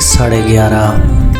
11:30